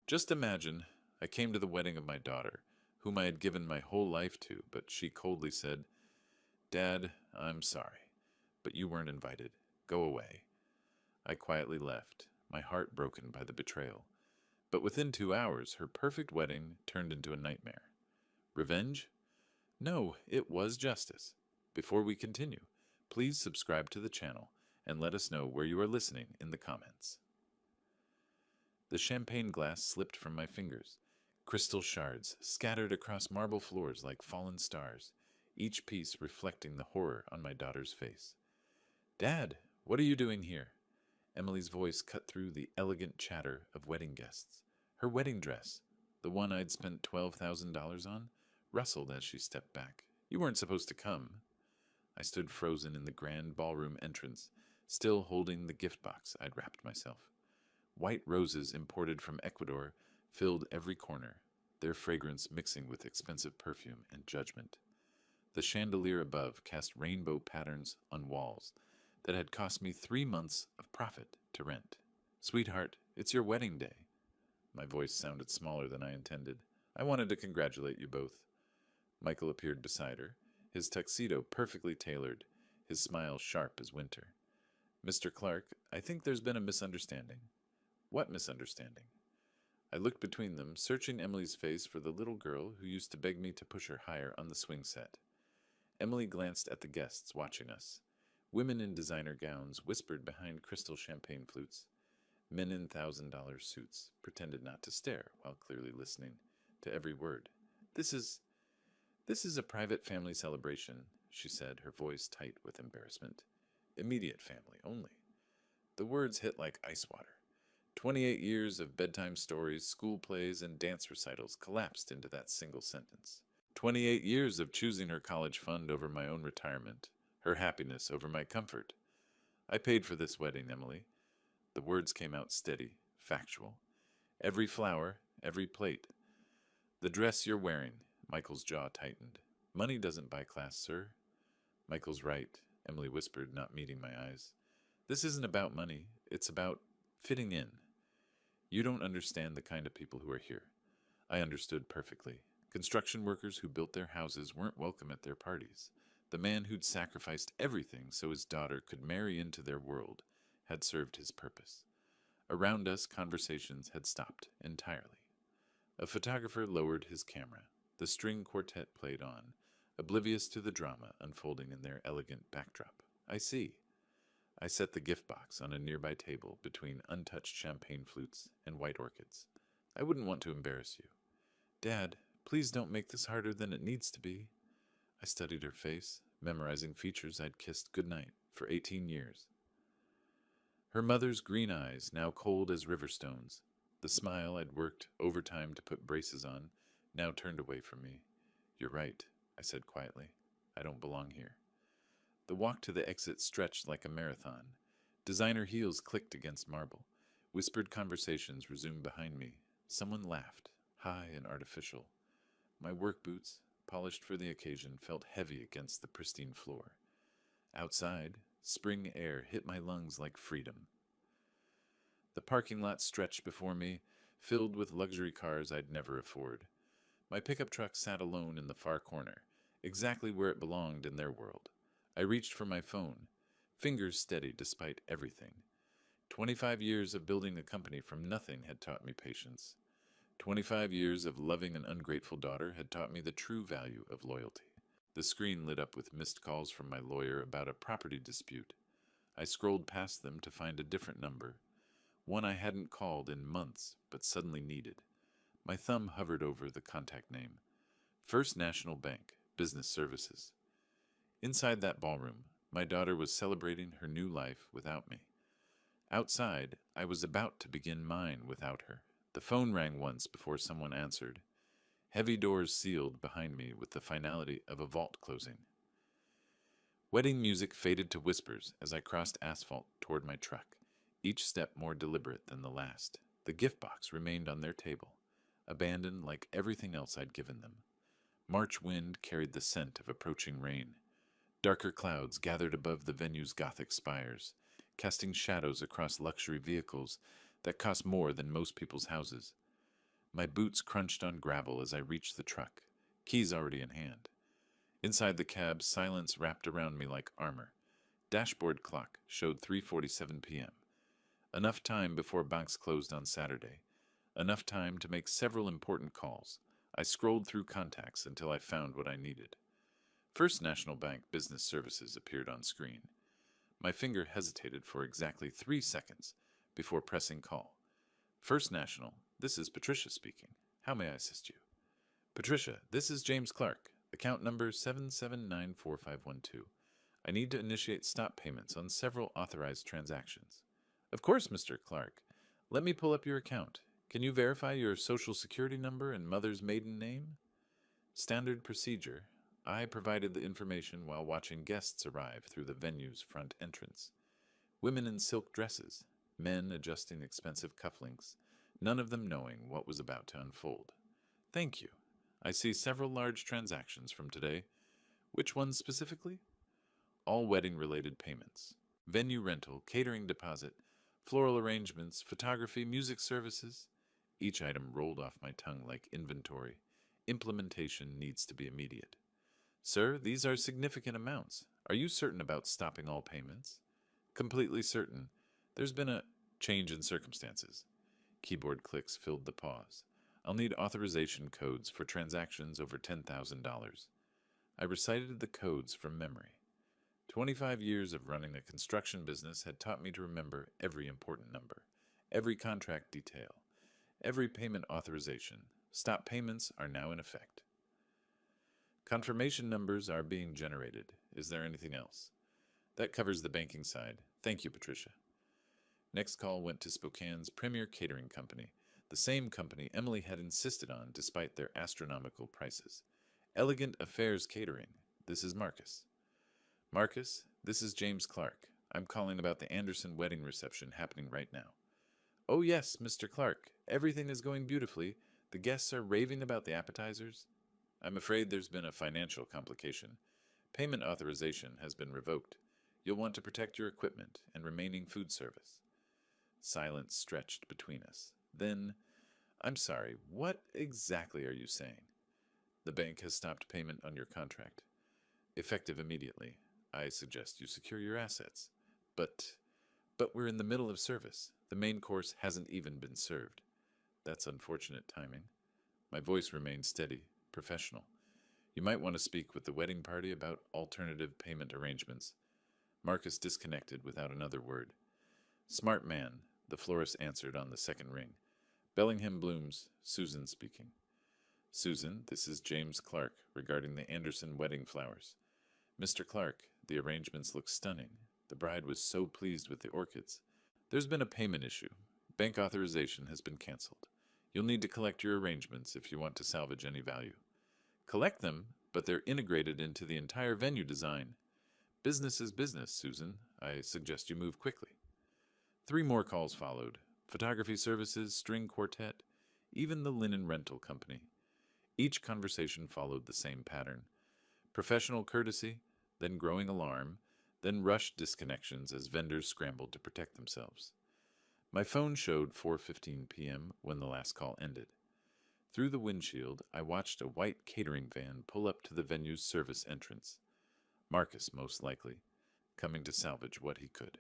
Just imagine, I came to the wedding of my daughter, whom I had given my whole life to, but she coldly said, "Dad, I'm sorry, but you weren't invited. Go away." I quietly left, my heart broken by the betrayal. But within 2 hours, her perfect wedding turned into a nightmare. Revenge? No, it was justice. Before we continue, please subscribe to the channel and let us know where you are listening in the comments. The champagne glass slipped from my fingers. Crystal shards scattered across marble floors like fallen stars, each piece reflecting the horror on my daughter's face. "Dad, what are you doing here?" Emily's voice cut through the elegant chatter of wedding guests. Her wedding dress, the one I'd spent $12,000 on, rustled as she stepped back. "You weren't supposed to come." I stood frozen in the grand ballroom entrance, still holding the gift box I'd wrapped myself. White roses imported from Ecuador filled every corner, their fragrance mixing with expensive perfume and judgment. The chandelier above cast rainbow patterns on walls that had cost me 3 months of profit to rent. "Sweetheart, it's your wedding day." My voice sounded smaller than I intended. "I wanted to congratulate you both." Michael appeared beside her, his tuxedo perfectly tailored, his smile sharp as winter. "Mr. Clark, I think there's been a misunderstanding." "What misunderstanding?" I looked between them, searching Emily's face for the little girl who used to beg me to push her higher on the swing set. Emily glanced at the guests watching us. Women in designer gowns whispered behind crystal champagne flutes. Men in $1,000 suits pretended not to stare while clearly listening to every word. This is a private family celebration," she said, her voice tight with embarrassment. "Immediate family only." The words hit like ice water. 28 years of bedtime stories, school plays, and dance recitals collapsed into that single sentence. 28 years of choosing her college fund over my own retirement, her happiness over my comfort. "I paid for this wedding, Emily." The words came out steady, factual. "Every flower, every plate. The dress you're wearing." Michael's jaw tightened. "Money doesn't buy class, sir." "Michael's right," Emily whispered, not meeting my eyes. "This isn't about money. It's about fitting in. You don't understand the kind of people who are here." I understood perfectly. Construction workers who built their houses weren't welcome at their parties. The man who'd sacrificed everything so his daughter could marry into their world had served his purpose. Around us, conversations had stopped entirely. A photographer lowered his camera. The string quartet played on, oblivious to the drama unfolding in their elegant backdrop. "I see." I set the gift box on a nearby table between untouched champagne flutes and white orchids. "I wouldn't want to embarrass you." "Dad, please don't make this harder than it needs to be." I studied her face, memorizing features I'd kissed goodnight for 18 years. Her mother's green eyes, now cold as river stones, the smile I'd worked overtime to put braces on, now turned away from me. "You're right," I said quietly. "I don't belong here." The walk to the exit stretched like a marathon. Designer heels clicked against marble. Whispered conversations resumed behind me. Someone laughed, high and artificial. My work boots, polished for the occasion, felt heavy against the pristine floor. Outside, spring air hit my lungs like freedom. The parking lot stretched before me, filled with luxury cars I'd never afford. My pickup truck sat alone in the far corner, exactly where it belonged in their world. I reached for my phone, fingers steady despite everything. 25 years of building a company from nothing had taught me patience. 25 years of loving an ungrateful daughter had taught me the true value of loyalty. The screen lit up with missed calls from my lawyer about a property dispute. I scrolled past them to find a different number, one I hadn't called in months but suddenly needed. My thumb hovered over the contact name. First National Bank, Business Services. Inside that ballroom, my daughter was celebrating her new life without me. Outside, I was about to begin mine without her. The phone rang once before someone answered. Heavy doors sealed behind me with the finality of a vault closing. Wedding music faded to whispers as I crossed asphalt toward my truck, each step more deliberate than the last. The gift box remained on their table, abandoned like everything else I'd given them. March wind carried the scent of approaching rain. Darker clouds gathered above the venue's Gothic spires, casting shadows across luxury vehicles that cost more than most people's houses. My boots crunched on gravel as I reached the truck, keys already in hand. Inside the cab, silence wrapped around me like armor. Dashboard clock showed 3:47 p.m. Enough time before banks closed on Saturday. Enough time to make several important calls. I scrolled through contacts until I found what I needed. First National Bank Business Services appeared on screen. My finger hesitated for exactly 3 seconds before pressing call. First National, this is Patricia speaking. How may I assist you? Patricia, this is James Clark, account number 7794512. I need to initiate stop payments on several authorized transactions. Of course, Mr. Clark. Let me pull up your account. Can you verify your social security number and mother's maiden name? Standard procedure. I provided the information while watching guests arrive through the venue's front entrance. Women in silk dresses, men adjusting expensive cufflinks, none of them knowing what was about to unfold. Thank you. I see several large transactions from today. Which ones specifically? All wedding-related payments. Venue rental, catering deposit, floral arrangements, photography, music services. Each item rolled off my tongue like inventory. Implementation needs to be immediate. Sir, these are significant amounts. Are you certain about stopping all payments? Completely certain. There's been a change in circumstances. Keyboard clicks filled the pause. I'll need authorization codes for transactions over $10,000. I recited the codes from memory. 25 years of running a construction business had taught me to remember every important number, every contract detail, every payment authorization. Stop payments are now in effect. Confirmation numbers are being generated. Is there anything else? That covers the banking side. Thank you, Patricia. Next call went to Spokane's premier catering company, the same company Emily had insisted on despite their astronomical prices. Elegant Affairs Catering. This is Marcus. Marcus, this is James Clark. I'm calling about the Anderson wedding reception happening right now. Oh yes, Mr. Clark. Everything is going beautifully. The guests are raving about the appetizers. I'm afraid there's been a financial complication. Payment authorization has been revoked. You'll want to protect your equipment and remaining food service. Silence stretched between us. Then, I'm sorry, what exactly are you saying? The bank has stopped payment on your contract. Effective immediately. I suggest you secure your assets. But we're in the middle of service. The main course hasn't even been served. That's unfortunate timing. My voice remained steady, professional. You might want to speak with the wedding party about alternative payment arrangements. Marcus disconnected without another word. Smart man, the florist answered on the second ring. Bellingham Blooms, Susan speaking. Susan, this is James Clark regarding the Anderson wedding flowers. Mr. Clark, the arrangements look stunning. The bride was so pleased with the orchids. There's been a payment issue. Bank authorization has been canceled. You'll need to collect your arrangements if you want to salvage any value. Collect them, but they're integrated into the entire venue design. Business is business, Susan. I suggest you move quickly. 3 more calls followed. Photography services, string quartet, even the linen rental company. Each conversation followed the same pattern. Professional courtesy, then growing alarm, then rushed disconnections as vendors scrambled to protect themselves. My phone showed 4:15 p.m. when the last call ended. Through the windshield, I watched a white catering van pull up to the venue's service entrance. Marcus, most likely, coming to salvage what he could.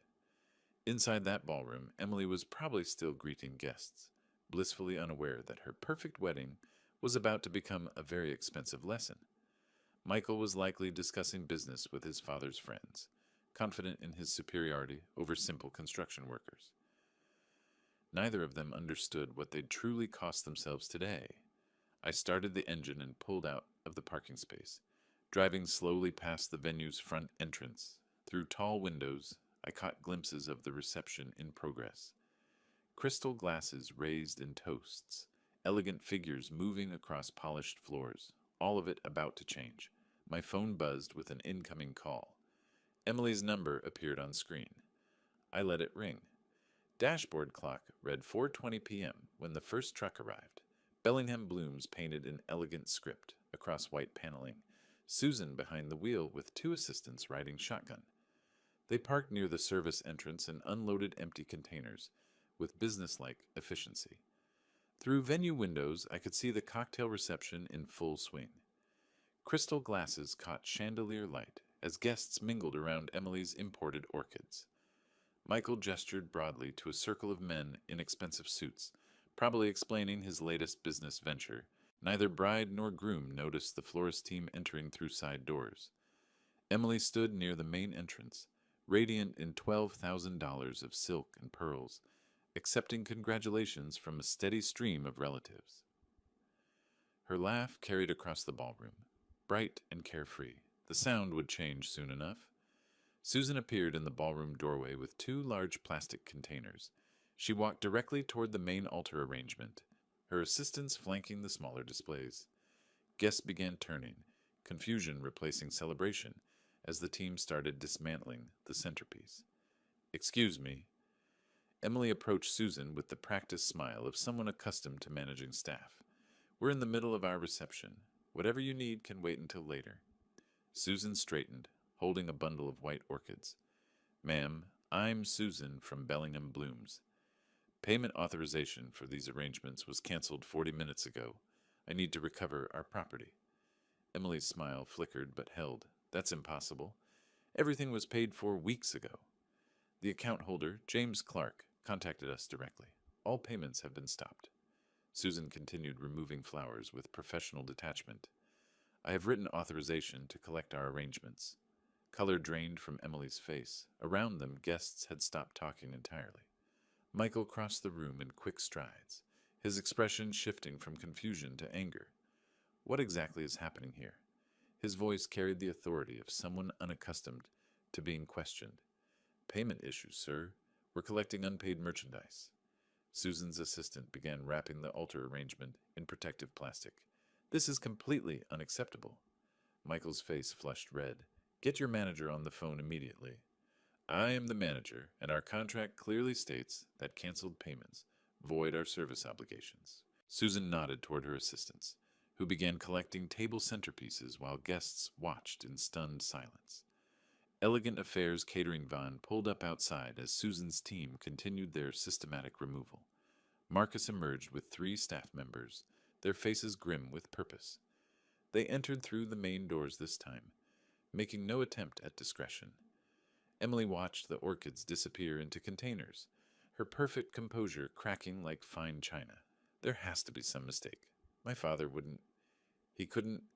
Inside that ballroom, Emily was probably still greeting guests, blissfully unaware that her perfect wedding was about to become a very expensive lesson. Michael was likely discussing business with his father's friends, confident in his superiority over simple construction workers. Neither of them understood what they'd truly cost themselves today. I started the engine and pulled out of the parking space, driving slowly past the venue's front entrance. Through tall windows, I caught glimpses of the reception in progress. Crystal glasses raised in toasts, elegant figures moving across polished floors, all of it about to change. My phone buzzed with an incoming call. Emily's number appeared on screen. I let it ring. Dashboard clock read 4:20 p.m. when the first truck arrived. Bellingham Blooms painted in elegant script across white paneling. Susan behind the wheel with 2 assistants riding shotgun. They parked near the service entrance and unloaded empty containers with businesslike efficiency. Through venue windows, I could see the cocktail reception in full swing. Crystal glasses caught chandelier light as guests mingled around Emily's imported orchids. Michael gestured broadly to a circle of men in expensive suits, probably explaining his latest business venture. Neither bride nor groom noticed the florist team entering through side doors. Emily stood near the main entrance, radiant in $12,000 of silk and pearls, accepting congratulations from a steady stream of relatives. Her laugh carried across the ballroom, bright and carefree. The sound would change soon enough. Susan appeared in the ballroom doorway with two large plastic containers. She walked directly toward the main altar arrangement, her assistants flanking the smaller displays. Guests began turning, confusion replacing celebration, as the team started dismantling the centerpiece. "Excuse me." Emily approached Susan with the practiced smile of someone accustomed to managing staff. "We're in the middle of our reception. Whatever you need can wait until later." Susan straightened, holding a bundle of white orchids. "Ma'am, I'm Susan from Bellingham Blooms. Payment authorization for these arrangements was canceled 40 minutes ago. I need to recover our property." Emily's smile flickered but held. "That's impossible. Everything was paid for weeks ago. The account holder, James Clark, contacted us directly. All payments have been stopped." Susan continued removing flowers with professional detachment. "I have written authorization to collect our arrangements." Color drained from Emily's face. Around them, guests had stopped talking entirely. Michael crossed the room in quick strides, his expression shifting from confusion to anger. "What exactly is happening here?" His voice carried the authority of someone unaccustomed to being questioned. "Payment issues, sir. We're collecting unpaid merchandise." Susan's assistant began wrapping the altar arrangement in protective plastic. "This is completely unacceptable." Michael's face flushed red. "Get your manager on the phone immediately." "I am the manager, and our contract clearly states that canceled payments void our service obligations." Susan nodded toward her assistants, who began collecting table centerpieces while guests watched in stunned silence. Elegant Affairs catering van pulled up outside as Susan's team continued their systematic removal. Marcus emerged with 3 staff members, their faces grim with purpose. They entered through the main doors this time, making no attempt at discretion. Emily watched the orchids disappear into containers, her perfect composure cracking like fine china. "There has to be some mistake. My father wouldn't... He couldn't...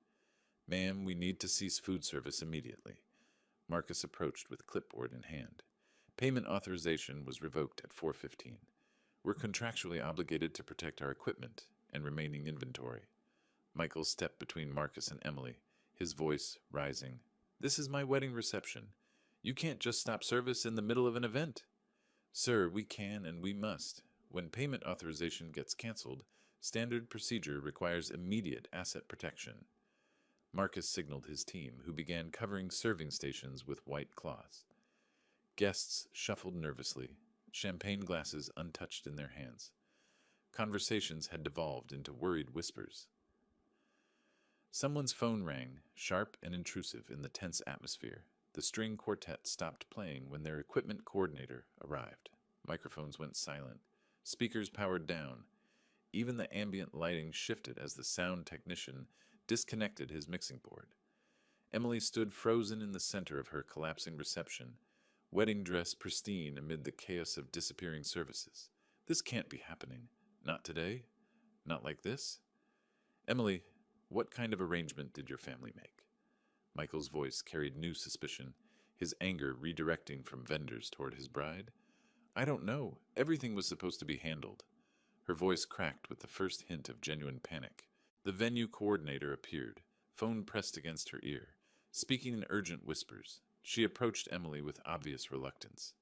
Ma'am, we need to cease food service immediately." Marcus approached with clipboard in hand. "Payment authorization was revoked at 4:15. We're contractually obligated to protect our equipment and remaining inventory." Michael stepped between Marcus and Emily, his voice rising. "This is my wedding reception. You can't just stop service in the middle of an event." "Sir, we can and we must. When payment authorization gets canceled, standard procedure requires immediate asset protection." Marcus signaled his team, who began covering serving stations with white cloths. Guests shuffled nervously, champagne glasses untouched in their hands. Conversations had devolved into worried whispers. Someone's phone rang, sharp and intrusive in the tense atmosphere. The string quartet stopped playing when their equipment coordinator arrived. Microphones went silent. Speakers powered down. Even the ambient lighting shifted as the sound technician disconnected his mixing board. Emily stood frozen in the center of her collapsing reception, wedding dress pristine amid the chaos of disappearing services. This can't be happening. Not today. Not like this. "Emily, what kind of arrangement did your family make?" Michael's voice carried new suspicion, his anger redirecting from vendors toward his bride. "I don't know. Everything was supposed to be handled." Her voice cracked with the first hint of genuine panic. The venue coordinator appeared, phone pressed against her ear, speaking in urgent whispers. She approached Emily with obvious reluctance.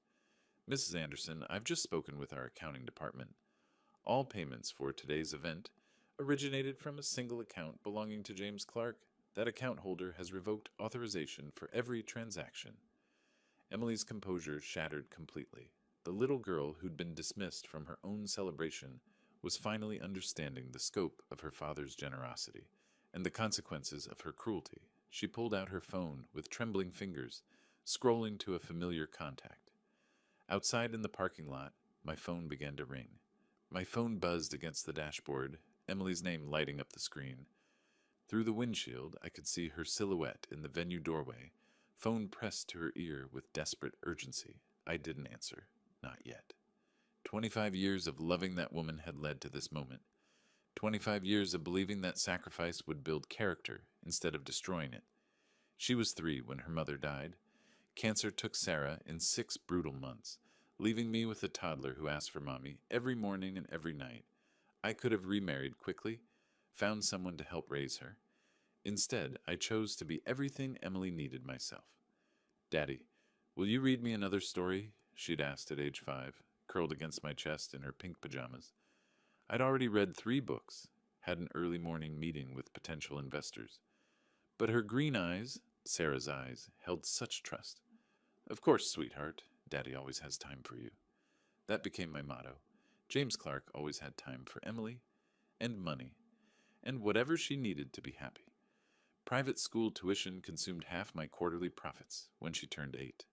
"Mrs. Anderson, I've just spoken with our accounting department. All payments for today's event originated from a single account belonging to James Clark. That account holder has revoked authorization for every transaction." Emily's composure shattered completely. The little girl who'd been dismissed from her own celebration was finally understanding the scope of her father's generosity and the consequences of her cruelty. She pulled out her phone with trembling fingers, scrolling to a familiar contact. Outside in the parking lot, my phone began to ring. My phone buzzed against the dashboard, Emily's name lighting up the screen. Through the windshield, I could see her silhouette in the venue doorway, phone pressed to her ear with desperate urgency. I didn't answer. Not yet. 25 years of loving that woman had led to this moment. 25 years of believing that sacrifice would build character instead of destroying it. She was 3 when her mother died. Cancer took Sarah in 6 brutal months, leaving me with a toddler who asked for mommy every morning and every night. I could have remarried quickly, found someone to help raise her. Instead, I chose to be everything Emily needed myself. Daddy, will you read me another story? She'd asked at age 5, curled against my chest in her pink pajamas. I'd already read 3 books, had an early morning meeting with potential investors. But her green eyes, Sarah's eyes, held such trust. Of course, sweetheart, Daddy always has time for you. That became my motto. James Clark always had time for Emily, and money, and whatever she needed to be happy. Private school tuition consumed half my quarterly profits when she turned 8.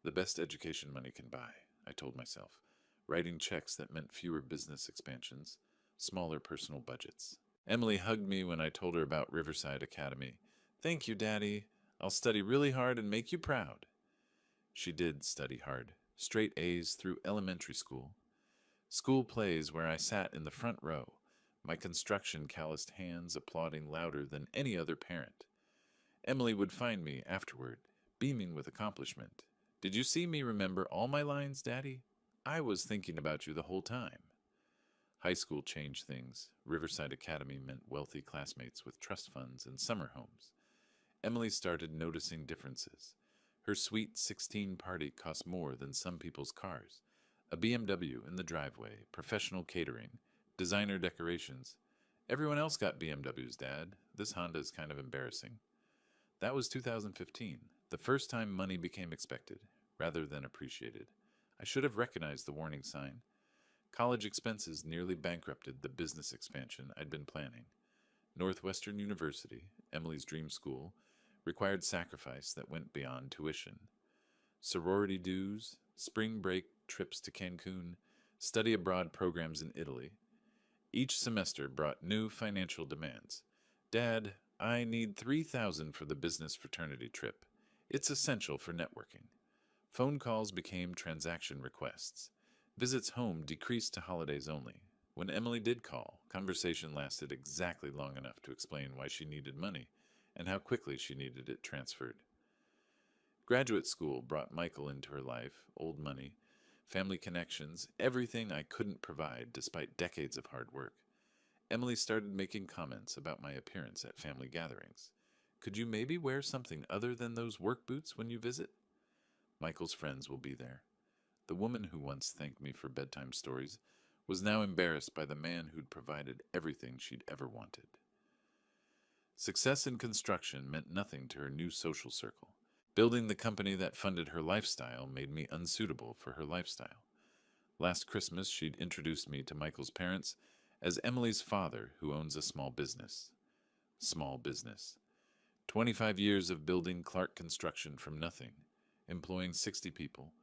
The best education money can buy, I told myself, writing checks that meant fewer business expansions, smaller personal budgets. Emily hugged me when I told her about Riverside Academy. Thank you, Daddy. I'll study really hard and make you proud. She did study hard, straight A's through elementary school. School plays where I sat in the front row, my construction calloused hands applauding louder than any other parent. Emily would find me afterward, beaming with accomplishment. Did you see me remember all my lines, Daddy? I was thinking about you the whole time. High school changed things. Riverside Academy meant wealthy classmates with trust funds and summer homes. Emily started noticing differences. Her sweet 16 party cost more than some people's cars. A BMW in the driveway, professional catering, designer decorations. Everyone else got BMWs, Dad. This Honda is kind of embarrassing. That was 2015, the first time money became expected, rather than appreciated. I should have recognized the warning sign. College expenses nearly bankrupted the business expansion I'd been planning. Northwestern University, Emily's dream school, required sacrifice that went beyond tuition. Sorority dues, spring break trips to Cancun, study abroad programs in Italy. Each semester brought new financial demands. Dad, I need $3,000 for the business fraternity trip. It's essential for networking. Phone calls became transaction requests. Visits home decreased to holidays only. When Emily did call, conversation lasted exactly long enough to explain why she needed money and how quickly she needed it transferred. Graduate school brought Michael into her life, old money, family connections, everything I couldn't provide despite decades of hard work. Emily started making comments about my appearance at family gatherings. Could you maybe wear something other than those work boots when you visit? Michael's friends will be there. The woman who once thanked me for bedtime stories was now embarrassed by the man who'd provided everything she'd ever wanted. Success in construction meant nothing to her new social circle. Building the company that funded her lifestyle made me unsuitable for her lifestyle. Last Christmas, she'd introduced me to Michael's parents as Emily's father, who owns a small business. Small business. 25 years of building Clark Construction from nothing, employing 60 people,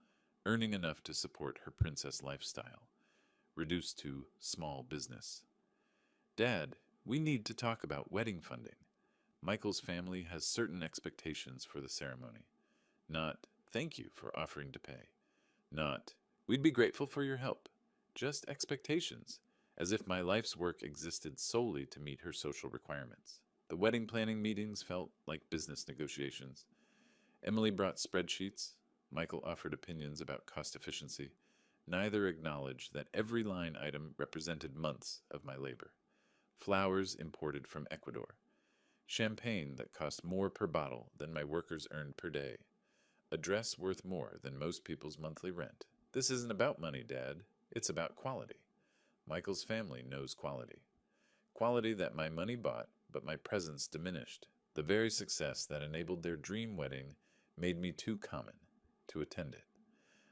earning enough to support her princess lifestyle. Reduced to small business. Dad, we need to talk about wedding funding. Michael's family has certain expectations for the ceremony. Not, thank you for offering to pay. Not, we'd be grateful for your help. Just expectations, as if my life's work existed solely to meet her social requirements. The wedding planning meetings felt like business negotiations. Emily brought spreadsheets. Michael offered opinions about cost efficiency. Neither acknowledged that every line item represented months of my labor. Flowers imported from Ecuador. Champagne that cost more per bottle than my workers earned per day. A dress worth more than most people's monthly rent. This isn't about money, Dad. It's about quality. Michael's family knows quality. Quality that my money bought, but my presence diminished. The very success that enabled their dream wedding made me too common to attend it.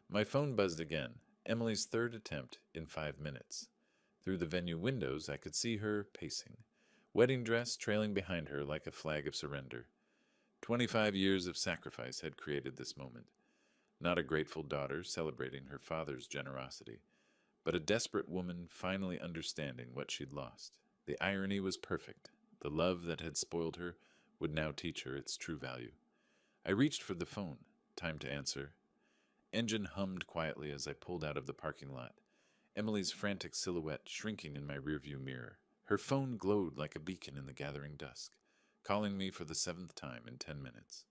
My phone buzzed again, Emily's third attempt in 5 minutes. Through the venue windows, I could see her pacing, wedding dress trailing behind her like a flag of surrender. 25 years of sacrifice had created this moment. Not a grateful daughter celebrating her father's generosity, but a desperate woman finally understanding what she'd lost. The irony was perfect. The love that had spoiled her would now teach her its true value. I reached for the phone. Time to answer. Engine hummed quietly as I pulled out of the parking lot, Emily's frantic silhouette shrinking in my rearview mirror. Her phone glowed like a beacon in the gathering dusk, calling me for the 7th time in 10 minutes.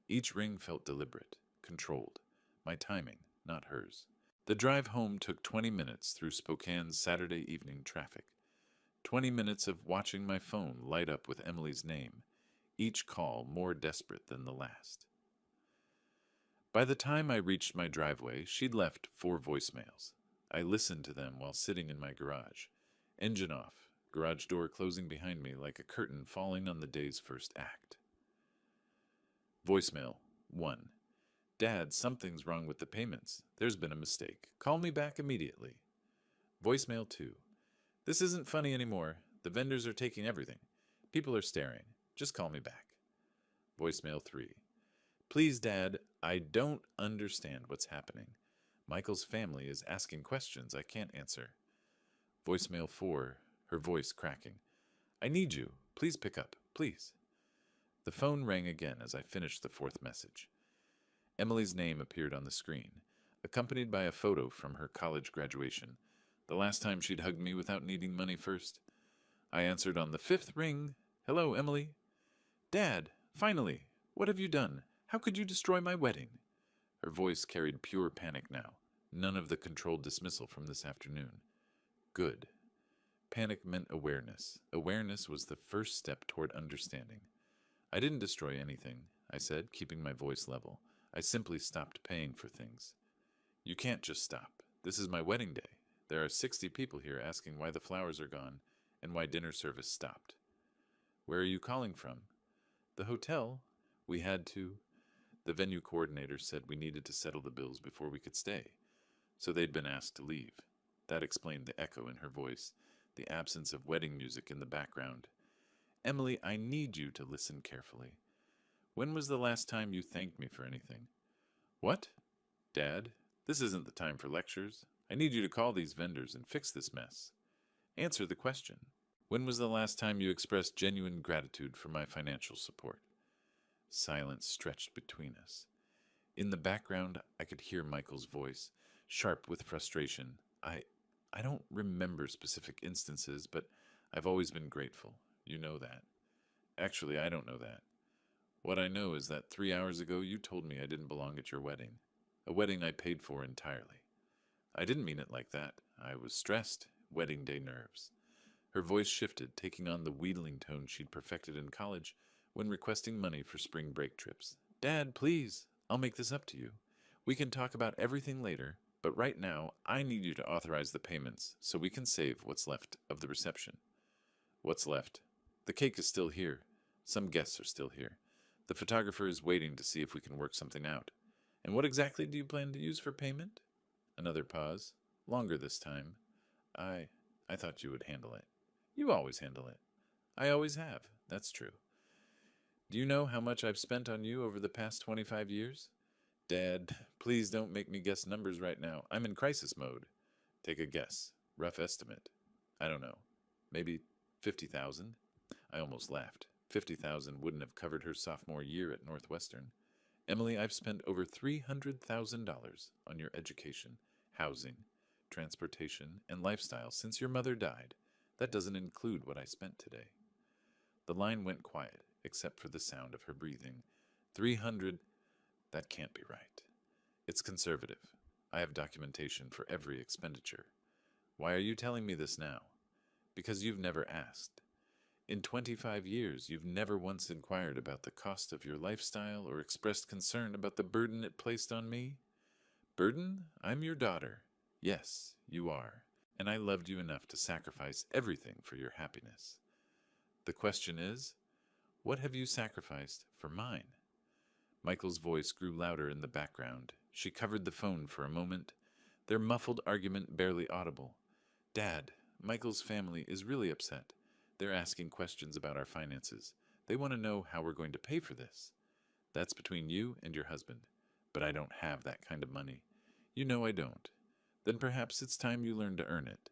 Each ring felt deliberate, controlled. My timing, not hers. The drive home took 20 minutes through Spokane's Saturday evening traffic. 20 minutes of watching my phone light up with Emily's name, each call more desperate than the last. By the time I reached my driveway, she'd left 4 voicemails. I listened to them while sitting in my garage. Engine off, garage door closing behind me like a curtain falling on the day's first act. Voicemail 1. Dad, something's wrong with the payments. There's been a mistake. Call me back immediately. Voicemail 2. This isn't funny anymore. The vendors are taking everything. People are staring. Just call me back. Voicemail 3. Please, Dad, I don't understand what's happening. Michael's family is asking questions I can't answer. Voicemail 4, her voice cracking. I need you. Please pick up. Please. The phone rang again as I finished the 4th message. Emily's name appeared on the screen, accompanied by a photo from her college graduation, the last time she'd hugged me without needing money first. I answered on the 5th ring. Hello, Emily. Dad, finally. What have you done? How could you destroy my wedding? Her voice carried pure panic now, none of the controlled dismissal from this afternoon. Good. Panic meant awareness. Awareness was the first step toward understanding. I didn't destroy anything, I said, keeping my voice level. I simply stopped paying for things. You can't just stop. This is my wedding day. There are 60 people here asking why the flowers are gone and why dinner service stopped. Where are you calling from? The hotel. We had to. The venue coordinator said we needed to settle the bills before we could stay, so they'd been asked to leave. That explained the echo in her voice, the absence of wedding music in the background. Emily, I need you to listen carefully. When was the last time you thanked me for anything? What? Dad, this isn't the time for lectures. I need you to call these vendors and fix this mess. Answer the question. When was the last time you expressed genuine gratitude for my financial support? Silence stretched between us. In the background, I could hear Michael's voice, sharp with frustration. I don't remember specific instances, but I've always been grateful. You know that. Actually, I don't know that. What I know is that 3 hours ago you told me I didn't belong at your wedding, a wedding I paid for entirely. I didn't mean it like that. I was stressed, wedding day nerves. Her voice shifted, taking on the wheedling tone she'd perfected in college when requesting money for spring break trips. Dad, please, I'll make this up to you. We can talk about everything later, but right now I need you to authorize the payments so we can save what's left of the reception. What's left? The cake is still here. Some guests are still here. The photographer is waiting to see if we can work something out. And what exactly do you plan to use for payment? Another pause. Longer this time. I thought you would handle it. You always handle it. I always have. That's true. Do you know how much I've spent on you over the past 25 years? Dad, please don't make me guess numbers right now. I'm in crisis mode. Take a guess. Rough estimate. I don't know. Maybe 50,000? I almost laughed. 50,000 wouldn't have covered her sophomore year at Northwestern. Emily, I've spent over $300,000 on your education, housing, transportation, and lifestyle since your mother died. That doesn't include what I spent today. The line went quiet, except for the sound of her breathing. 300, that can't be right. It's conservative. I have documentation for every expenditure. Why are you telling me this now? Because you've never asked. In 25 years, you've never once inquired about the cost of your lifestyle or expressed concern about the burden it placed on me? Burden? I'm your daughter. Yes, you are. And I loved you enough to sacrifice everything for your happiness. The question is, what have you sacrificed for mine? Michael's voice grew louder in the background. She covered the phone for a moment, their muffled argument barely audible. Dad, Michael's family is really upset. They're asking questions about our finances. They want to know how we're going to pay for this. That's between you and your husband. But I don't have that kind of money. You know I don't. Then perhaps it's time you learned to earn it.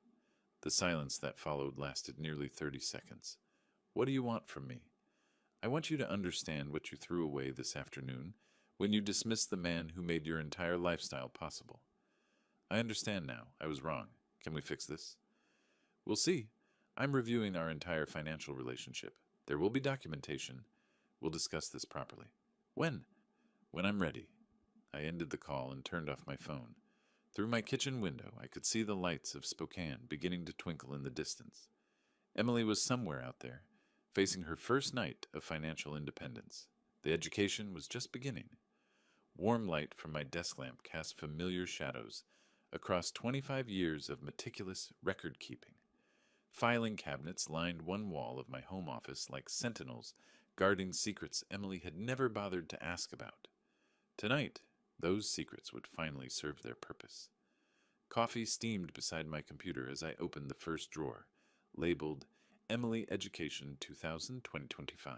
The silence that followed lasted nearly 30 seconds. What do you want from me? I want you to understand what you threw away this afternoon when you dismissed the man who made your entire lifestyle possible. I understand now. I was wrong. Can we fix this? We'll see. I'm reviewing our entire financial relationship. There will be documentation. We'll discuss this properly. When? When I'm ready. I ended the call and turned off my phone. Through my kitchen window, I could see the lights of Spokane beginning to twinkle in the distance. Emily was somewhere out there, facing her first night of financial independence. The education was just beginning. Warm light from my desk lamp cast familiar shadows across 25 years of meticulous record-keeping. Filing cabinets lined one wall of my home office like sentinels guarding secrets Emily had never bothered to ask about. Tonight, those secrets would finally serve their purpose. Coffee steamed beside my computer as I opened the first drawer, labeled Emily Education 2000-2025.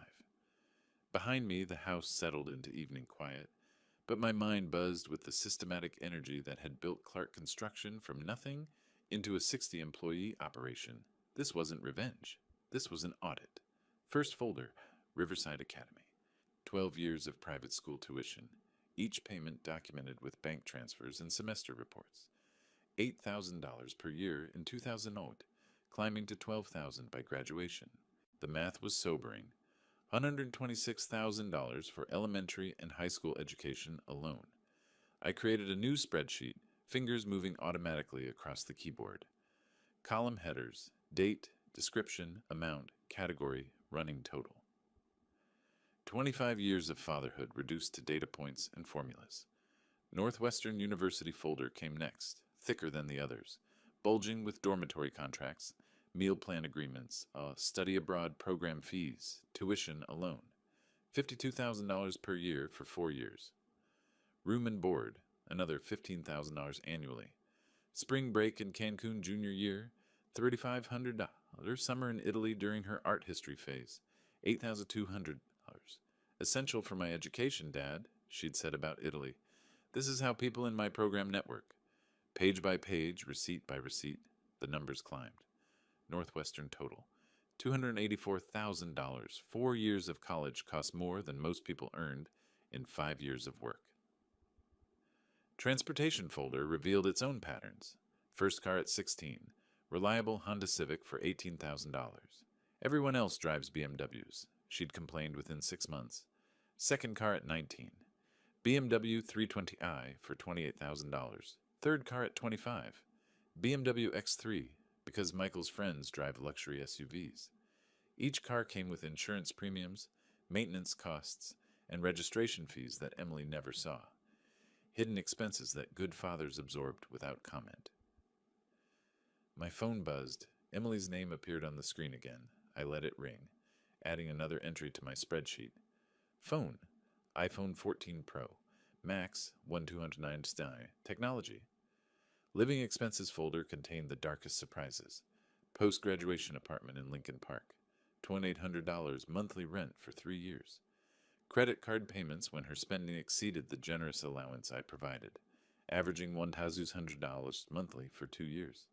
Behind me, the house settled into evening quiet, but my mind buzzed with the systematic energy that had built Clark Construction from nothing into a 60-employee operation. This wasn't revenge. This was an audit. First folder, Riverside Academy. 12 years of private school tuition, each payment documented with bank transfers and semester reports. $8,000 per year in 2008, climbing to $12,000 by graduation. The math was sobering. $126,000 for elementary and high school education alone. I created a new spreadsheet, fingers moving automatically across the keyboard. Column headers, date, description, amount, category, running total. 25 years of fatherhood reduced to data points and formulas. Northwestern University folder came next, thicker than the others, bulging with dormitory contracts, meal plan agreements, study abroad program fees, tuition alone. $52,000 per year for 4 years. Room and board, another $15,000 annually. Spring break in Cancun junior year, $3,500. Summer in Italy during her art history phase, $8,200. Essential for my education, Dad, she'd said about Italy. This is how people in my program network. Page by page, receipt by receipt, the numbers climbed. Northwestern total, $284,000. 4 years of college cost more than most people earned in 5 years of work. Transportation folder revealed its own patterns. First car at 16, reliable Honda Civic for $18,000. Everyone else drives BMWs, she'd complained within 6 months. Second car at 19, BMW 320i for $28,000. Third car at 25, BMW X3, because Michael's friends drive luxury SUVs. Each car came with insurance premiums, maintenance costs, and registration fees that Emily never saw. Hidden expenses that good fathers absorbed without comment. My phone buzzed. Emily's name appeared on the screen again. I let it ring, adding another entry to my spreadsheet. Phone, iPhone 14 Pro, Max 1209 Style, technology. Living expenses folder contained the darkest surprises. Post-graduation apartment in Lincoln Park, $2,800 monthly rent for 3 years. Credit card payments when her spending exceeded the generous allowance I provided, averaging $1,200 monthly for 2 years.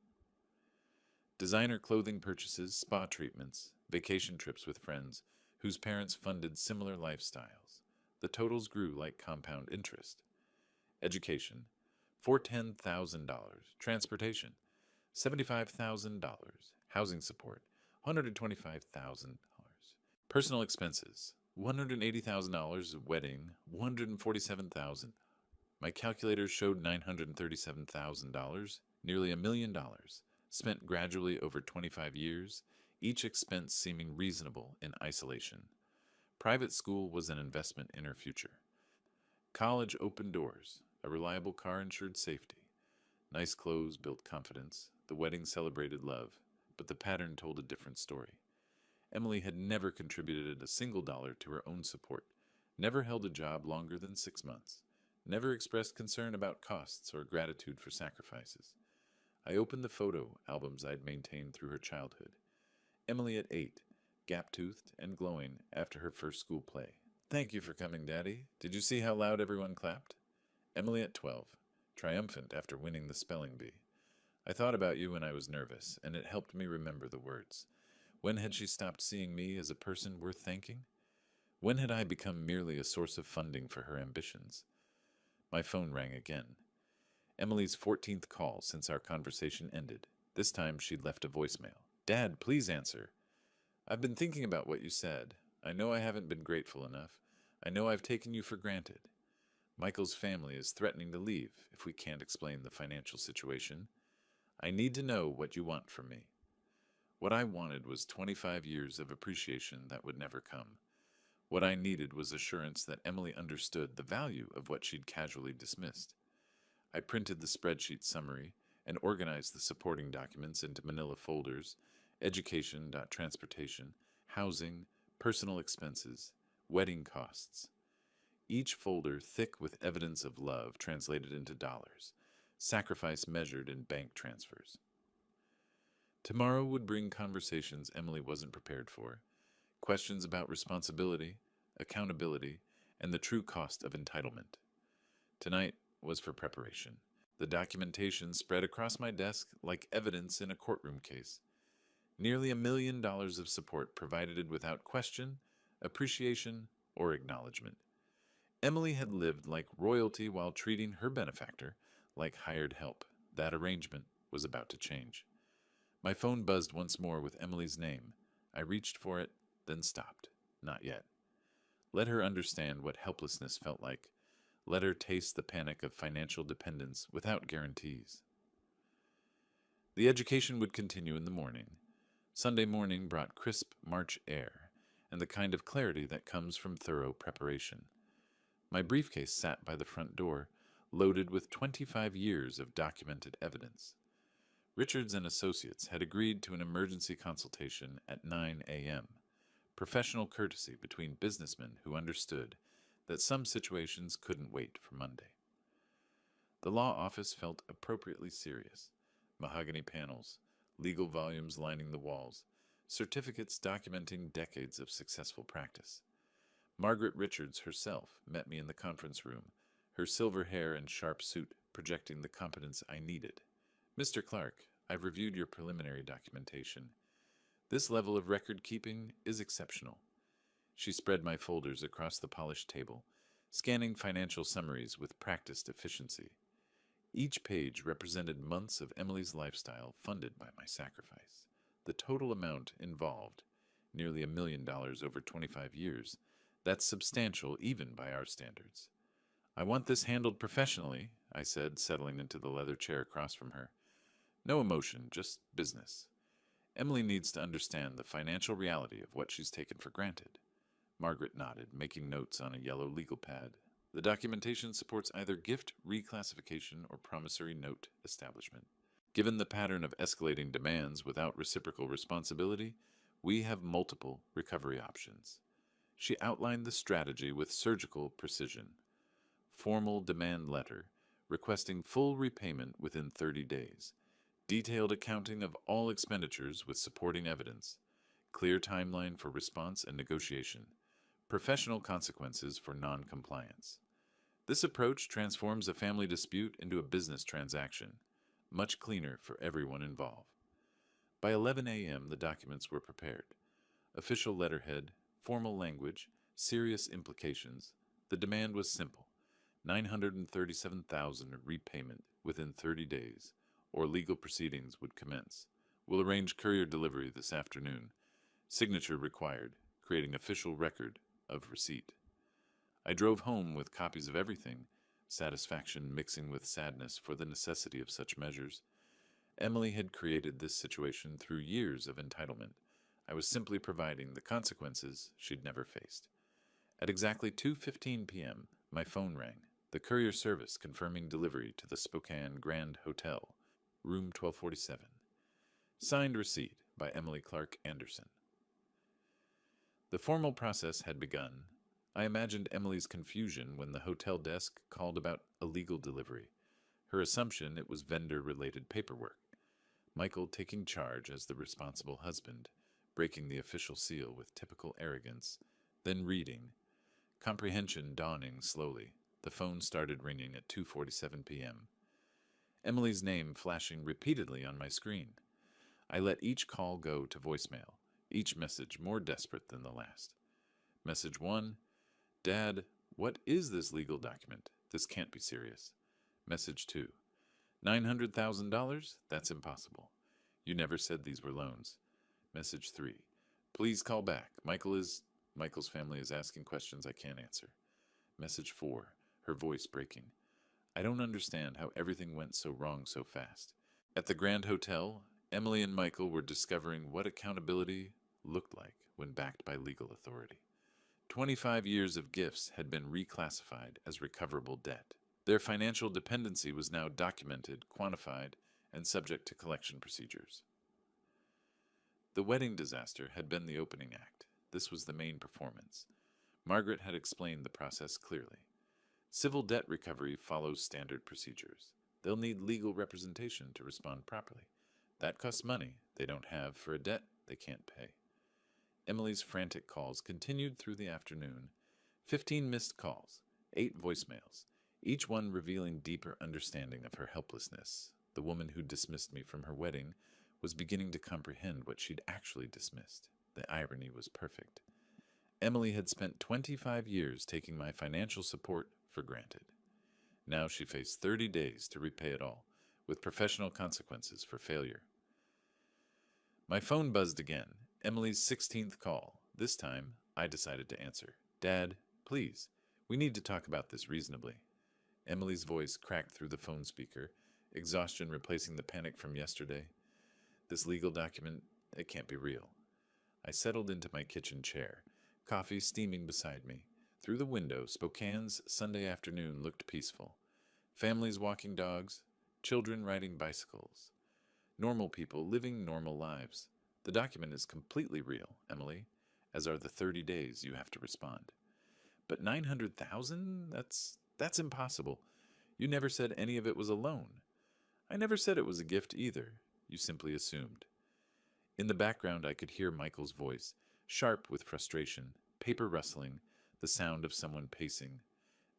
Designer clothing purchases, spa treatments, vacation trips with friends whose parents funded similar lifestyles. The totals grew like compound interest. Education, $410,000. Transportation, $75,000. Housing support, $125,000. Personal expenses, $180,000 wedding, $147,000. My calculator showed $937,000, nearly $1 million, spent gradually over 25 years, each expense seeming reasonable in isolation. Private school was an investment in her future. College opened doors, a reliable car ensured safety. Nice clothes built confidence, the wedding celebrated love, but the pattern told a different story. Emily had never contributed a single dollar to her own support, never held a job longer than 6 months, never expressed concern about costs or gratitude for sacrifices. I opened the photo albums I'd maintained through her childhood. Emily at 8, gap-toothed and glowing after her first school play. Thank you for coming, Daddy. Did you see how loud everyone clapped? Emily at 12, triumphant after winning the spelling bee. I thought about you when I was nervous, and it helped me remember the words. When had she stopped seeing me as a person worth thanking? When had I become merely a source of funding for her ambitions? My phone rang again. Emily's 14th call since our conversation ended. This time she'd left a voicemail. Dad, please answer. I've been thinking about what you said. I know I haven't been grateful enough. I know I've taken you for granted. Michael's family is threatening to leave if we can't explain the financial situation. I need to know what you want from me. What I wanted was 25 years of appreciation that would never come. What I needed was assurance that Emily understood the value of what she'd casually dismissed. I printed the spreadsheet summary and organized the supporting documents into manila folders: education.transportation, housing, personal expenses, wedding costs. Each folder thick with evidence of love translated into dollars, sacrifice measured in bank transfers. Tomorrow would bring conversations Emily wasn't prepared for, questions about responsibility, accountability, and the true cost of entitlement. Tonight was for preparation. The documentation spread across my desk like evidence in a courtroom case. Nearly $1 million of support provided without question, appreciation, or acknowledgement. Emily had lived like royalty while treating her benefactor like hired help. That arrangement was about to change. My phone buzzed once more with Emily's name. I reached for it, then stopped. Not yet. Let her understand what helplessness felt like. Let her taste the panic of financial dependence without guarantees. The education would continue in the morning. Sunday morning brought crisp March air and the kind of clarity that comes from thorough preparation. My briefcase sat by the front door, loaded with 25 years of documented evidence. Richards and Associates had agreed to an emergency consultation at 9 a.m., professional courtesy between businessmen who understood that some situations couldn't wait for Monday. The law office felt appropriately serious. Mahogany panels, legal volumes lining the walls, certificates documenting decades of successful practice. Margaret Richards herself met me in the conference room, her silver hair and sharp suit projecting the competence I needed. Mr. Clark, I've reviewed your preliminary documentation. This level of record keeping is exceptional. She spread my folders across the polished table, scanning financial summaries with practiced efficiency. Each page represented months of Emily's lifestyle funded by my sacrifice. The total amount involved, nearly $1 million over 25 years, that's substantial even by our standards. I want this handled professionally, I said, settling into the leather chair across from her. No emotion, just business. Emily needs to understand the financial reality of what she's taken for granted. Margaret nodded, making notes on a yellow legal pad. The documentation supports either gift reclassification or promissory note establishment. Given the pattern of escalating demands without reciprocal responsibility, we have multiple recovery options. She outlined the strategy with surgical precision. Formal demand letter, requesting full repayment within 30 days. Detailed accounting of all expenditures with supporting evidence. Clear timeline for response and negotiation. Professional consequences for non-compliance. This approach transforms a family dispute into a business transaction, much cleaner for everyone involved. By 11 a.m., the documents were prepared. Official letterhead, formal language, serious implications. The demand was simple: $937,000 repayment within 30 days, or legal proceedings would commence. We'll arrange courier delivery this afternoon. Signature required, creating official record of receipt. I drove home with copies of everything, satisfaction mixing with sadness for the necessity of such measures. Emily had created this situation through years of entitlement. I was simply providing the consequences she'd never faced. At exactly 2:15 p.m., my phone rang. The courier service confirming delivery to the Spokane Grand Hotel, room 1247. Signed receipt by Emily Clark Anderson. The formal process had begun. I imagined Emily's confusion when the hotel desk called about a legal delivery. Her assumption it was vendor-related paperwork. Michael taking charge as the responsible husband, breaking the official seal with typical arrogance, then reading. Comprehension dawning slowly. The phone started ringing at 2:47 p.m. Emily's name flashing repeatedly on my screen. I let each call go to voicemail, each message more desperate than the last. Message 1: Dad, what is this legal document? This can't be serious. Message 2: $900,000? That's impossible. You never said these were loans. Message 3: Please call back. Michael's family is asking questions I can't answer. Message 4, her voice breaking. I don't understand how everything went so wrong so fast. At the Grand Hotel, Emily and Michael were discovering what accountability looked like when backed by legal authority. 25 years of gifts had been reclassified as recoverable debt. Their financial dependency was now documented, quantified, and subject to collection procedures. The wedding disaster had been the opening act. This was the main performance. Margaret had explained the process clearly. Civil debt recovery follows standard procedures. They'll need legal representation to respond properly. That costs money they don't have for a debt they can't pay. Emily's frantic calls continued through the afternoon. 15 missed calls, 8 voicemails, each one revealing deeper understanding of her helplessness. The woman who dismissed me from her wedding was beginning to comprehend what she'd actually dismissed. The irony was perfect. Emily had spent 25 years taking my financial support for granted. Now she faced 30 days to repay it all, with professional consequences for failure. My phone buzzed again, Emily's 16th call. This time, I decided to answer. Dad, please, we need to talk about this reasonably. Emily's voice cracked through the phone speaker, exhaustion replacing the panic from yesterday. This legal document, it can't be real. I settled into my kitchen chair, coffee steaming beside me. Through the window, Spokane's Sunday afternoon looked peaceful. Families walking dogs, children riding bicycles. Normal people living normal lives. The document is completely real, Emily, as are the 30 days you have to respond. But 900,000? That's impossible. You never said any of it was a loan. I never said it was a gift either. You simply assumed. In the background, I could hear Michael's voice, sharp with frustration, paper rustling, the sound of someone pacing.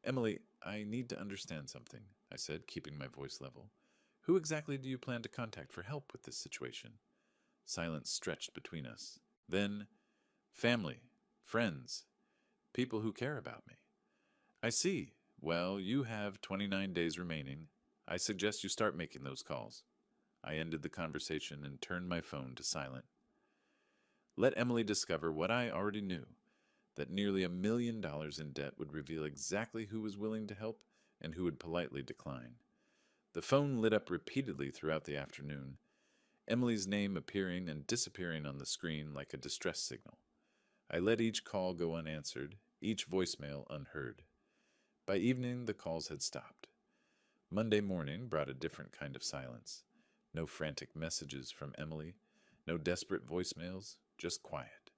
Emily, I need to understand something, I said, keeping my voice level. Who exactly do you plan to contact for help with this situation? Silence stretched between us. Then, family, friends, people who care about me. I see. Well, you have 29 days remaining. I suggest you start making those calls. I ended the conversation and turned my phone to silent. Let Emily discover what I already knew, that nearly $1 million in debt would reveal exactly who was willing to help and who would politely decline. The phone lit up repeatedly throughout the afternoon, Emily's name appearing and disappearing on the screen like a distress signal. I let each call go unanswered, each voicemail unheard. By evening, the calls had stopped. Monday morning brought a different kind of silence. No frantic messages from Emily, no desperate voicemails, just quiet.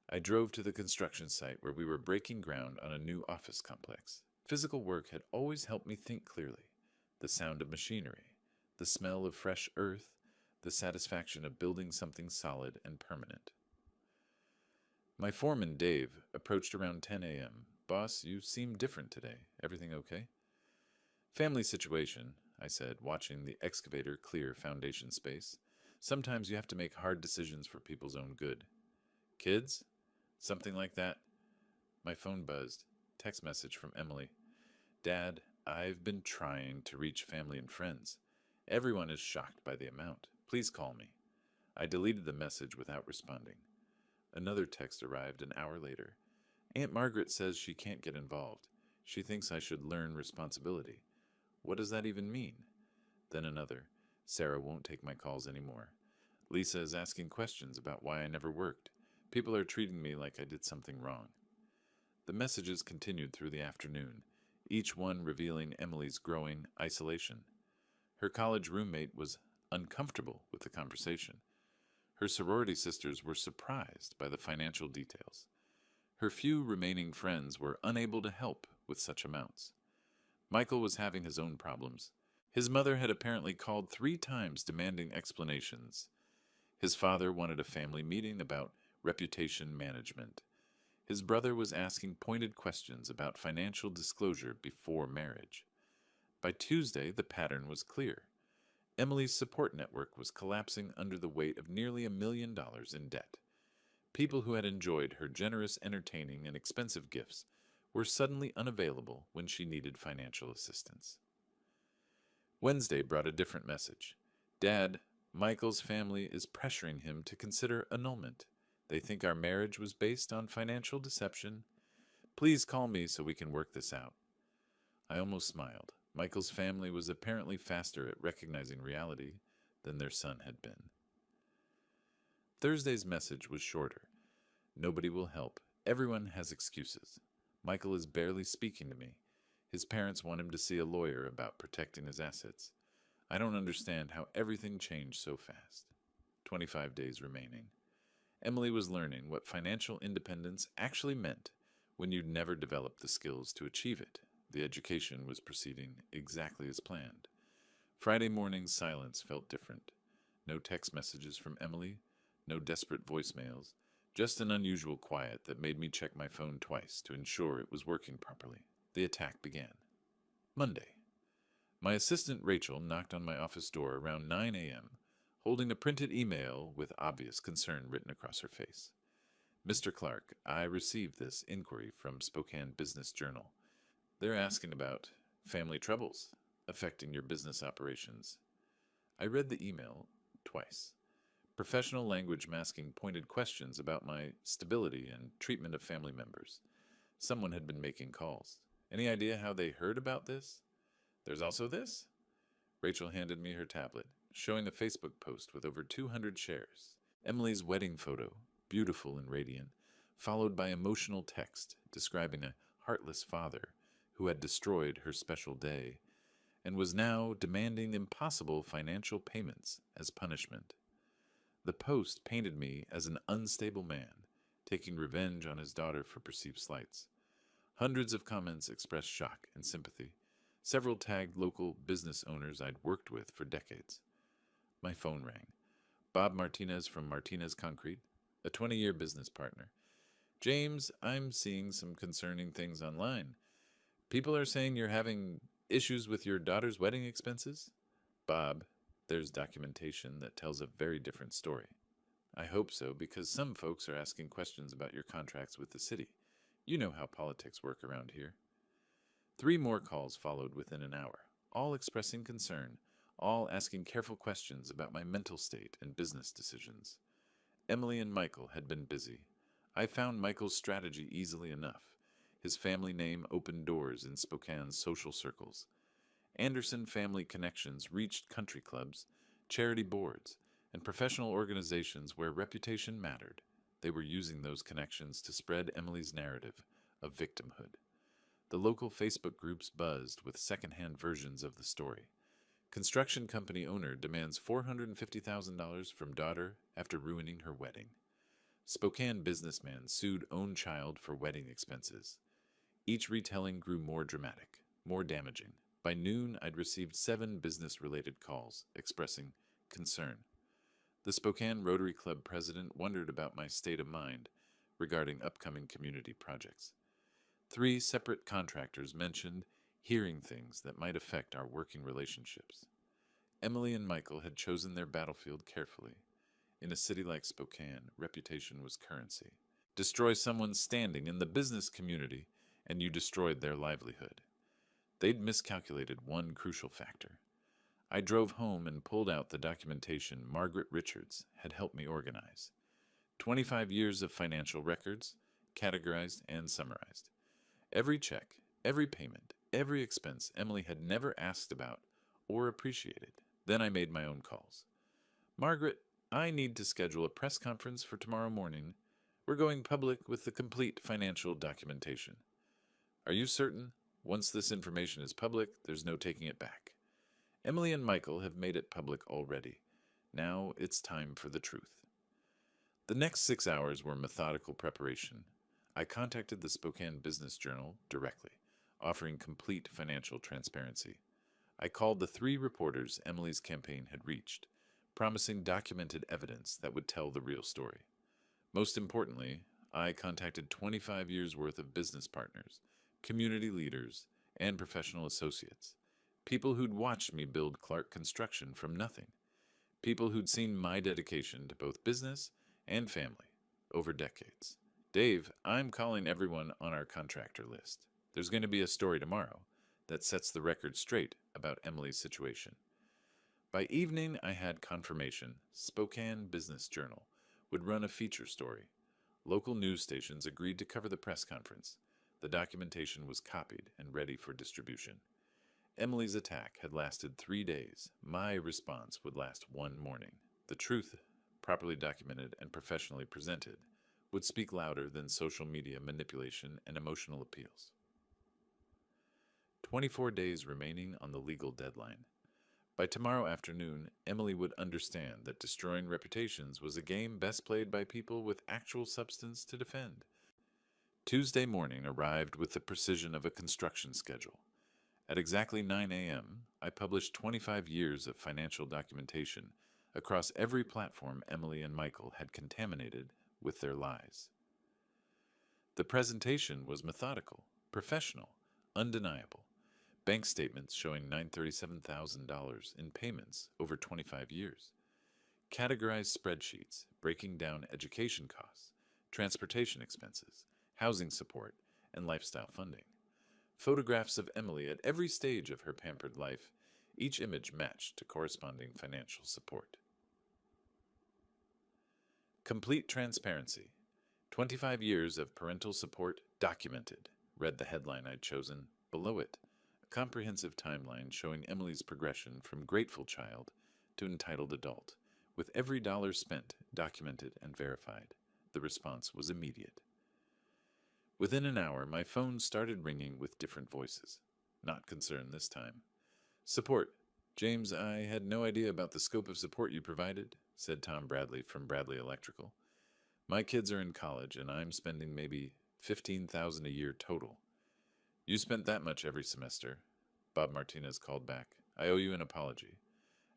I drove to the construction site where we were breaking ground on a new office complex. Physical work had always helped me think clearly. The sound of machinery, the smell of fresh earth, the satisfaction of building something solid and permanent. My foreman, Dave, approached around 10 a.m. Boss, you seem different today. Everything okay? Family situation, I said, watching the excavator clear foundation space. Sometimes you have to make hard decisions for people's own good. Kids? Something like that. My phone buzzed. Text message from Emily. Dad, I've been trying to reach family and friends. Everyone is shocked by the amount. Please call me. I deleted the message without responding. Another text arrived an hour later. Aunt Margaret says she can't get involved. She thinks I should learn responsibility. What does that even mean? Then another. Sarah won't take my calls anymore. Lisa is asking questions about why I never worked. People are treating me like I did something wrong. The messages continued through the afternoon, each one revealing Emily's growing isolation. Her college roommate was uncomfortable with the conversation. Her sorority sisters were surprised by the financial details. Her few remaining friends were unable to help with such amounts. Michael was having his own problems. His mother had apparently called 3 times demanding explanations. His father wanted a family meeting about reputation management. His brother was asking pointed questions about financial disclosure before marriage. By Tuesday, the pattern was clear. Emily's support network was collapsing under the weight of nearly $1 million in debt. People who had enjoyed her generous entertaining and expensive gifts were suddenly unavailable when she needed financial assistance. Wednesday brought a different message. Dad, Michael's family is pressuring him to consider annulment. They think our marriage was based on financial deception. Please call me so we can work this out. I almost smiled. Michael's family was apparently faster at recognizing reality than their son had been. Thursday's message was shorter. Nobody will help. Everyone has excuses. Michael is barely speaking to me. His parents want him to see a lawyer about protecting his assets. I don't understand how everything changed so fast. 25 days remaining. Emily was learning what financial independence actually meant when you'd never developed the skills to achieve it. The education was proceeding exactly as planned. Friday morning's silence felt different. No text messages from Emily, no desperate voicemails, just an unusual quiet that made me check my phone twice to ensure it was working properly. The attack began. Monday. My assistant Rachel knocked on my office door around 9 a.m., holding a printed email with obvious concern written across her face. Mr. Clark, I received this inquiry from Spokane Business Journal. They're asking about family troubles affecting your business operations. I read the email twice. Professional language masking pointed questions about my stability and treatment of family members. Someone had been making calls. Any idea how they heard about this? There's also this? Rachel handed me her tablet, showing a Facebook post with over 200 shares. Emily's wedding photo, beautiful and radiant, followed by emotional text describing a heartless father who had destroyed her special day and was now demanding impossible financial payments as punishment. The post painted me as an unstable man, taking revenge on his daughter for perceived slights. Hundreds of comments expressed shock and sympathy. Several tagged local business owners I'd worked with for decades. My phone rang. Bob Martinez from Martinez Concrete, a 20-year business partner. James, I'm seeing some concerning things online. People are saying you're having issues with your daughter's wedding expenses? Bob, there's documentation that tells a very different story. I hope so, because some folks are asking questions about your contracts with the city. You know how politics work around here. 3 more calls followed within an hour, all expressing concern, all asking careful questions about my mental state and business decisions. Emily and Michael had been busy. I found Michael's strategy easily enough. His family name opened doors in Spokane's social circles. Anderson family connections reached country clubs, charity boards, and professional organizations where reputation mattered. They were using those connections to spread Emily's narrative of victimhood. The local Facebook groups buzzed with secondhand versions of the story. Construction company owner demands $450,000 from daughter after ruining her wedding. Spokane businessman sued own child for wedding expenses. Each retelling grew more dramatic, more damaging. By noon, I'd received 7 business-related calls expressing concern. The Spokane Rotary Club president wondered about my state of mind regarding upcoming community projects. 3 separate contractors mentioned hearing things that might affect our working relationships. Emily and Michael had chosen their battlefield carefully. In a city like Spokane, reputation was currency. Destroy someone's standing in the business community, and you destroyed their livelihood. They'd miscalculated one crucial factor. I drove home and pulled out the documentation Margaret Richards had helped me organize. 25 years of financial records, categorized and summarized. Every check, every payment, every expense Emily had never asked about or appreciated. Then I made my own calls. Margaret, I need to schedule a press conference for tomorrow morning. We're going public with the complete financial documentation. Are you certain? Once this information is public, there's no taking it back. Emily and Michael have made it public already. Now it's time for the truth. The next 6 hours were methodical preparation. I contacted the Spokane Business Journal directly, offering complete financial transparency. I called the 3 reporters Emily's campaign had reached, promising documented evidence that would tell the real story. Most importantly, I contacted 25 years' worth of business partners, community leaders, and professional associates. People who'd watched me build Clark Construction from nothing. People who'd seen my dedication to both business and family over decades. Dave, I'm calling everyone on our contractor list. There's going to be a story tomorrow that sets the record straight about Emily's situation. By evening, I had confirmation Spokane Business Journal would run a feature story. Local news stations agreed to cover the press conference. The documentation was copied and ready for distribution. Emily's attack had lasted 3 days. My response would last one morning. The truth, properly documented and professionally presented, would speak louder than social media manipulation and emotional appeals. 24 days remaining on the legal deadline. By tomorrow afternoon, Emily would understand that destroying reputations was a game best played by people with actual substance to defend. Tuesday morning arrived with the precision of a construction schedule. At exactly 9 a.m., I published 25 years of financial documentation across every platform Emily and Michael had contaminated with their lies. The presentation was methodical, professional, undeniable. Bank statements showing $937,000 in payments over 25 years. Categorized spreadsheets breaking down education costs, transportation expenses, housing support, and lifestyle funding. Photographs of Emily at every stage of her pampered life, each image matched to corresponding financial support. Complete transparency. 25 years of parental support documented, read the headline I'd chosen. Below it, a comprehensive timeline showing Emily's progression from grateful child to entitled adult, with every dollar spent documented and verified. The response was immediate. Within an hour, my phone started ringing with different voices. Not concerned this time. Support. James, I had no idea about the scope of support you provided, said Tom Bradley from Bradley Electrical. My kids are in college, and I'm spending maybe $15,000 a year total. You spent that much every semester. Bob Martinez called back. I owe you an apology.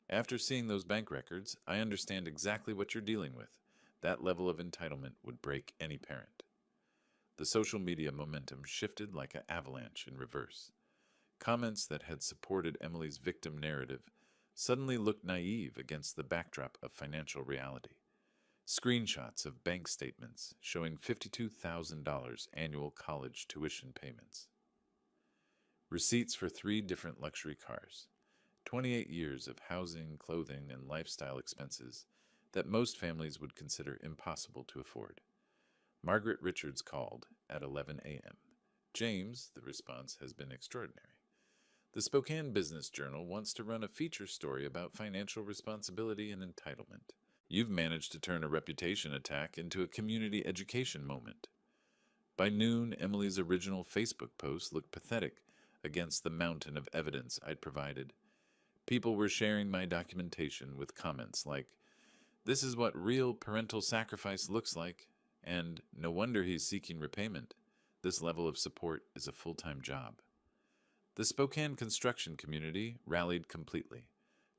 After seeing those bank records, I understand exactly what you're dealing with. That level of entitlement would break any parent. The social media momentum shifted like an avalanche in reverse. Comments that had supported Emily's victim narrative suddenly looked naive against the backdrop of financial reality. Screenshots of bank statements showing $52,000 annual college tuition payments. Receipts for 3 different luxury cars. 28 years of housing, clothing, and lifestyle expenses that most families would consider impossible to afford. Margaret Richards called at 11 a.m. James, the response has been extraordinary. The Spokane Business Journal wants to run a feature story about financial responsibility and entitlement. You've managed to turn a reputation attack into a community education moment. By noon, Emily's original Facebook post looked pathetic against the mountain of evidence I'd provided. People were sharing my documentation with comments like, "This is what real parental sacrifice looks like," and "No wonder he's seeking repayment. This level of support is a full-time job." The Spokane construction community rallied completely.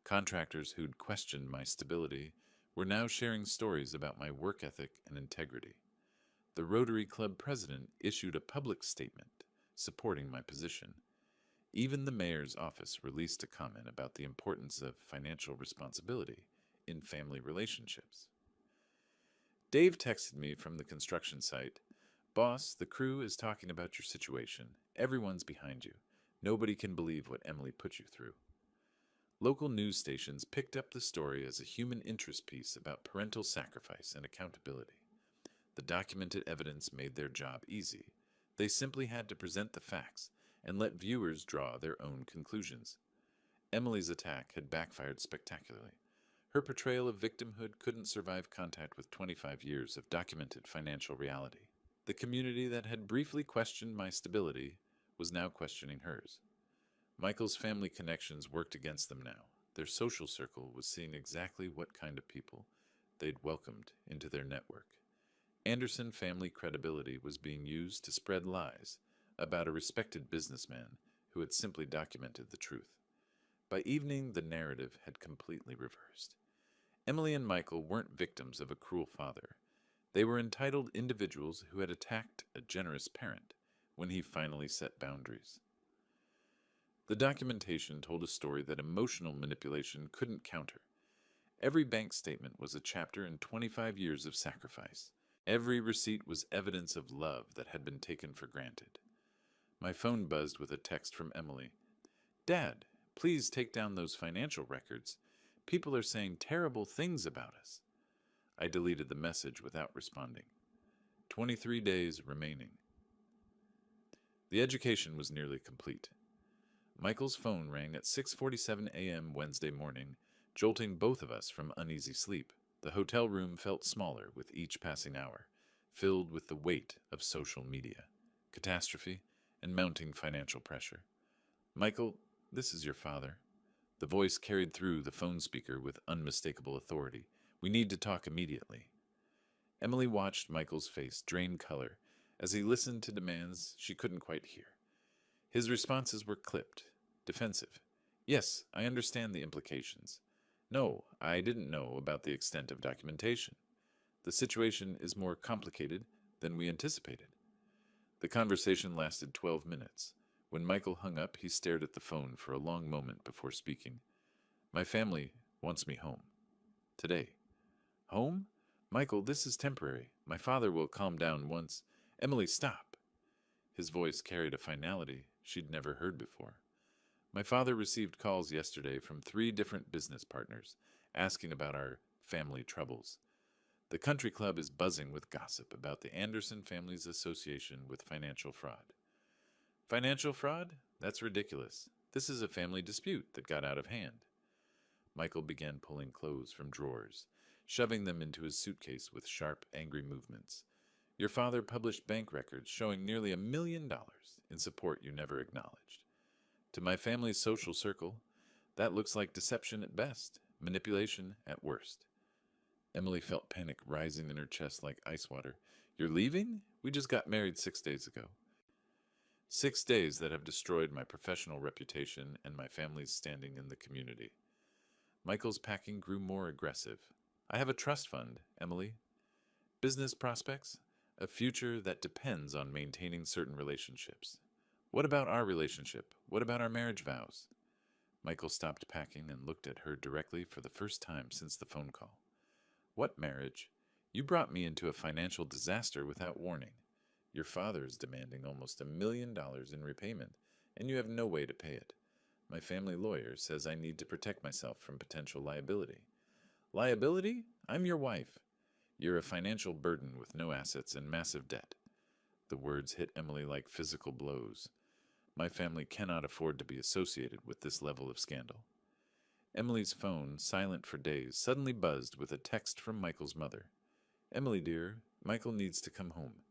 Contractors who'd questioned my stability were now sharing stories about my work ethic and integrity. The Rotary Club president issued a public statement supporting my position. Even the mayor's office released a comment about the importance of financial responsibility in family relationships. Dave texted me from the construction site, "Boss, the crew is talking about your situation. Everyone's behind you. Nobody can believe what Emily put you through." Local news stations picked up the story as a human interest piece about parental sacrifice and accountability. The documented evidence made their job easy. They simply had to present the facts and let viewers draw their own conclusions. Emily's attack had backfired spectacularly. Her portrayal of victimhood couldn't survive contact with 25 years of documented financial reality. The community that had briefly questioned my stability was now questioning hers. Michael's family connections worked against them now. Their social circle was seeing exactly what kind of people they'd welcomed into their network. Anderson family credibility was being used to spread lies about a respected businessman who had simply documented the truth. By evening, the narrative had completely reversed. Emily and Michael weren't victims of a cruel father. They were entitled individuals who had attacked a generous parent when he finally set boundaries. The documentation told a story that emotional manipulation couldn't counter. Every bank statement was a chapter in 25 years of sacrifice. Every receipt was evidence of love that had been taken for granted. My phone buzzed with a text from Emily. "Dad, please take down those financial records. People are saying terrible things about us." I deleted the message without responding. 23 days remaining. The education was nearly complete. Michael's phone rang at 6:47 a.m. Wednesday morning, jolting both of us from uneasy sleep. The hotel room felt smaller with each passing hour, filled with the weight of social media, catastrophe, and mounting financial pressure. "Michael, this is your father." The voice carried through the phone speaker with unmistakable authority. "We need to talk immediately." Emily watched Michael's face drain color as he listened to demands she couldn't quite hear. His responses were clipped, defensive. "Yes, I understand the implications. No, I didn't know about the extent of documentation. The situation is more complicated than we anticipated." The conversation lasted 12 minutes. When Michael hung up, he stared at the phone for a long moment before speaking. "My family wants me home. Today." "Home? Michael, this is temporary. My father will calm down once—" "Emily, stop." His voice carried a finality she'd never heard before. "My father received calls yesterday from 3 different business partners, asking about our family troubles. The country club is buzzing with gossip about the Anderson family's association with financial fraud." "Financial fraud? That's ridiculous. This is a family dispute that got out of hand." Michael began pulling clothes from drawers, shoving them into his suitcase with sharp, angry movements. "Your father published bank records showing nearly $1 million in support you never acknowledged. To my family's social circle, that looks like deception at best, manipulation at worst." Emily felt panic rising in her chest like ice water. "You're leaving? We just got married 6 days ago." 6 days that have destroyed my professional reputation and my family's standing in the community. Michael's packing grew more aggressive. "I have a trust fund, Emily. Business prospects? A future that depends on maintaining certain relationships. What about our relationship? What about our marriage vows?" Michael stopped packing and looked at her directly for the first time since the phone call. "What marriage? You brought me into a financial disaster without warning. Your father is demanding almost $1 million in repayment, and you have no way to pay it. My family lawyer says I need to protect myself from potential liability." "Liability? I'm your wife. You're a financial burden with no assets and massive debt." The words hit Emily like physical blows. My family cannot afford to be associated with this level of scandal. Emily's phone, silent for days, suddenly buzzed with a text from Michael's mother. "Emily, dear, Michael needs to come home.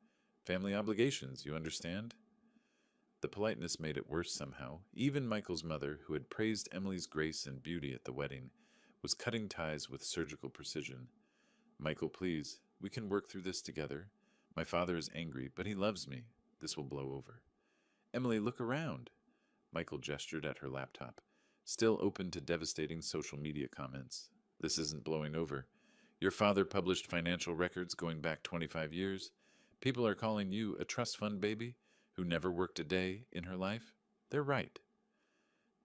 Family obligations, you understand?" The politeness made it worse somehow. Even Michael's mother, who had praised Emily's grace and beauty at the wedding, was cutting ties with surgical precision. "Michael, please, we can work through this together. My father is angry, but he loves me. This will blow over." "Emily, look around." Michael gestured at her laptop, still open to devastating social media comments. "This isn't blowing over. Your father published financial records going back 25 years. People are calling you a trust fund baby who never worked a day in her life. They're right."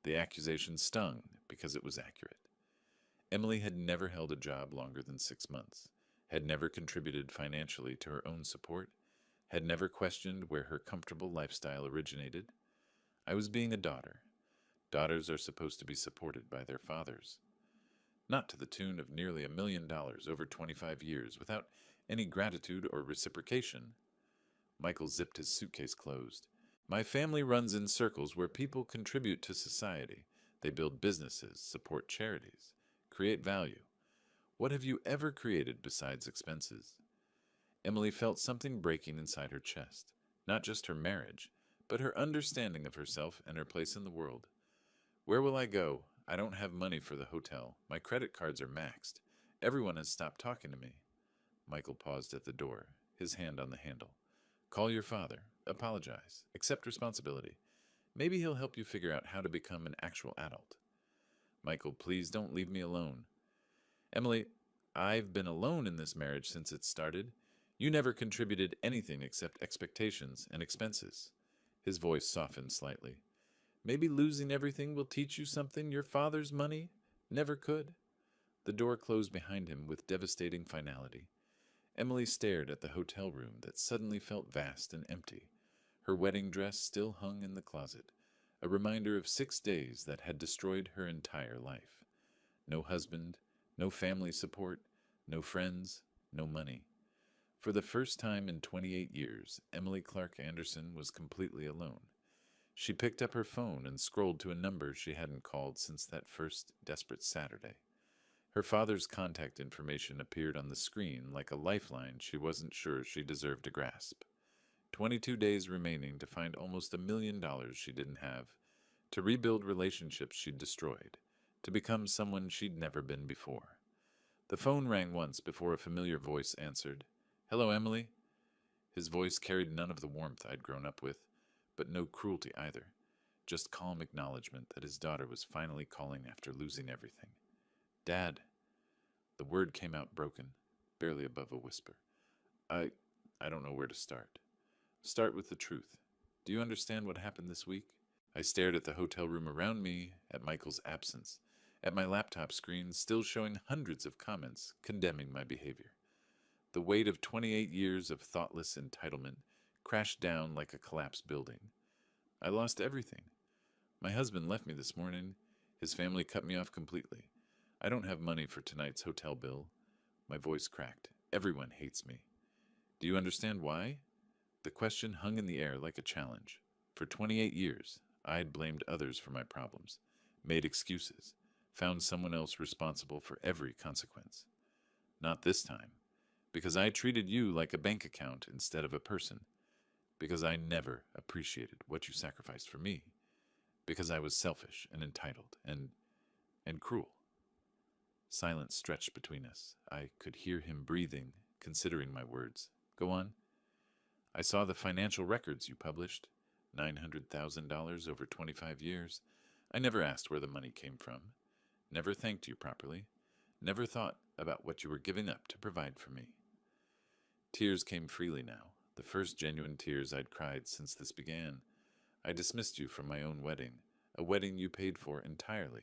The accusation stung because it was accurate. Emily had never held a job longer than 6 months, had never contributed financially to her own support, had never questioned where her comfortable lifestyle originated. I was being a daughter. Daughters are supposed to be supported by their fathers. Not to the tune of nearly $1 million over 25 years without any gratitude or reciprocation. Michael zipped his suitcase closed. "My family runs in circles where people contribute to society. They build businesses, support charities, create value. What have you ever created besides expenses?" Emily felt something breaking inside her chest. Not just her marriage, but her understanding of herself and her place in the world. "Where will I go? I don't have money for the hotel. My credit cards are maxed. Everyone has stopped talking to me." Michael paused at the door, his hand on the handle. "Call your father. Apologize. Accept responsibility. Maybe he'll help you figure out how to become an actual adult." "Michael, please don't leave me alone." "Emily, I've been alone in this marriage since it started. You never contributed anything except expectations and expenses." His voice softened slightly. Maybe losing everything will teach you something your father's money never could. The door closed behind him with devastating finality. Emily stared at the hotel room that suddenly felt vast and empty. Her wedding dress still hung in the closet, a reminder of 6 days that had destroyed her entire life. No husband, no family support, no friends, no money. For the first time in 28 years, Emily Clark Anderson was completely alone. She picked up her phone and scrolled to a number she hadn't called since that first desperate Saturday. Her father's contact information appeared on the screen like a lifeline she wasn't sure she deserved to grasp. 22 days remaining to find almost $1 million she didn't have, to rebuild relationships she'd destroyed, to become someone she'd never been before. The phone rang once before a familiar voice answered. "Hello, Emily." His voice carried none of the warmth I'd grown up with, but no cruelty either, just calm acknowledgement that his daughter was finally calling after losing everything. "Dad." The word came out broken, barely above a whisper. I don't know where to start. Start with the truth. Do you understand what happened this week? I stared at the hotel room around me, at Michael's absence, at my laptop screen still showing hundreds of comments condemning my behavior. The weight of 28 years of thoughtless entitlement crashed down like a collapsed building. I lost everything. My husband left me this morning. His family cut me off completely. I don't have money for tonight's hotel bill. My voice cracked. Everyone hates me. Do you understand why? The question hung in the air like a challenge. For 28 years, I'd blamed others for my problems, made excuses, found someone else responsible for every consequence. Not this time, because I treated you like a bank account instead of a person, because I never appreciated what you sacrificed for me, because I was selfish and entitled and cruel. Silence stretched between us. I could hear him breathing, considering my words. Go on. I saw the financial records you published. $900,000 over 25 years. I never asked where the money came from. Never thanked you properly. Never thought about what you were giving up to provide for me. Tears came freely now, the first genuine tears I'd cried since this began. I dismissed you from my own wedding, a wedding you paid for entirely.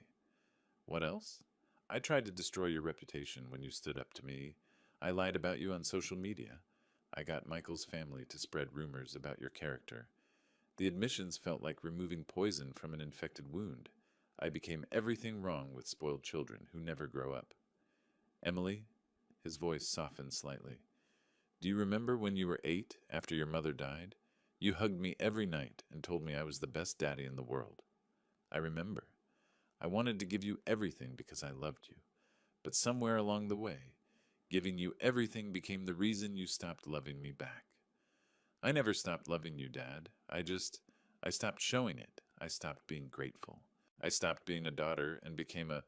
What else? I tried to destroy your reputation when you stood up to me. I lied about you on social media. I got Michael's family to spread rumors about your character. The admissions felt like removing poison from an infected wound. I became everything wrong with spoiled children who never grow up. Emily, his voice softened slightly. Do you remember when you were 8 after your mother died? You hugged me every night and told me I was the best daddy in the world. I remember. I wanted to give you everything because I loved you. But somewhere along the way, giving you everything became the reason you stopped loving me back. I never stopped loving you, Dad. I stopped showing it. I stopped being grateful. I stopped being a daughter and became a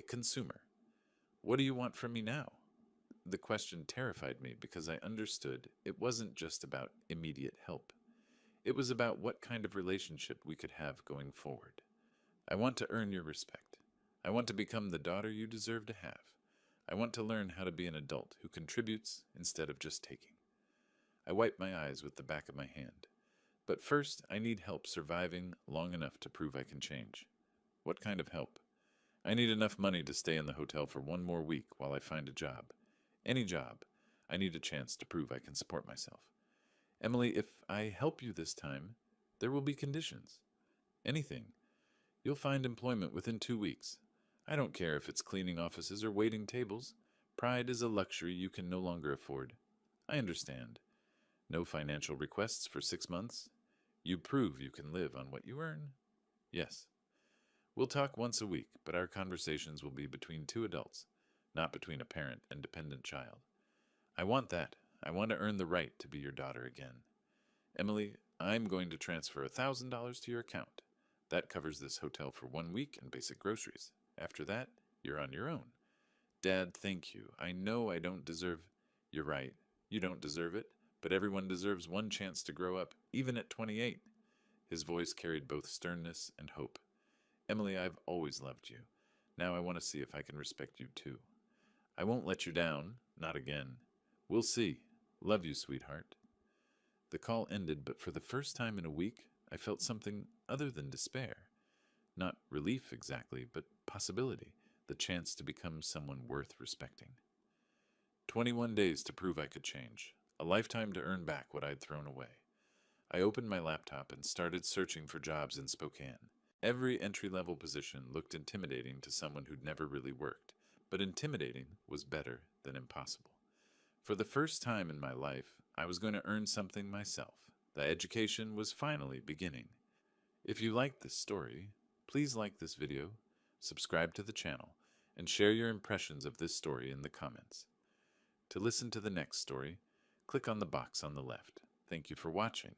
consumer. What do you want from me now? The question terrified me because I understood it wasn't just about immediate help. It was about what kind of relationship we could have going forward. I want to earn your respect. I want to become the daughter you deserve to have. I want to learn how to be an adult who contributes instead of just taking. I wiped my eyes with the back of my hand. But first, I need help surviving long enough to prove I can change. What kind of help? I need enough money to stay in the hotel for 1 more week while I find a job. Any job. I need a chance to prove I can support myself. Emily, if I help you this time, there will be conditions. Anything. You'll find employment within 2 weeks. I don't care if it's cleaning offices or waiting tables. Pride is a luxury you can no longer afford. I understand. No financial requests for 6 months. You prove you can live on what you earn. Yes. We'll talk once a week, but our conversations will be between 2 adults, not between a parent and dependent child. I want that. I want to earn the right to be your daughter again. Emily, I'm going to transfer $1,000 to your account. That covers this hotel for 1 week and basic groceries. After that, you're on your own. Dad, thank you. I know I don't deserve... You're right. You don't deserve it, but everyone deserves one chance to grow up, even at 28. His voice carried both sternness and hope. Emily, I've always loved you. Now I want to see if I can respect you too. I won't let you down, not again. We'll see. Love you, sweetheart. The call ended, but for the first time in a week, I felt something other than despair. Not relief exactly, but possibility, the chance to become someone worth respecting. 21 days to prove I could change, a lifetime to earn back what I'd thrown away. I opened my laptop and started searching for jobs in Spokane. Every entry-level position looked intimidating to someone who'd never really worked, but intimidating was better than impossible. For the first time in my life, I was going to earn something myself. The education was finally beginning. If you liked this story, please like this video, subscribe to the channel, and share your impressions of this story in the comments. To listen to the next story, click on the box on the left. Thank you for watching.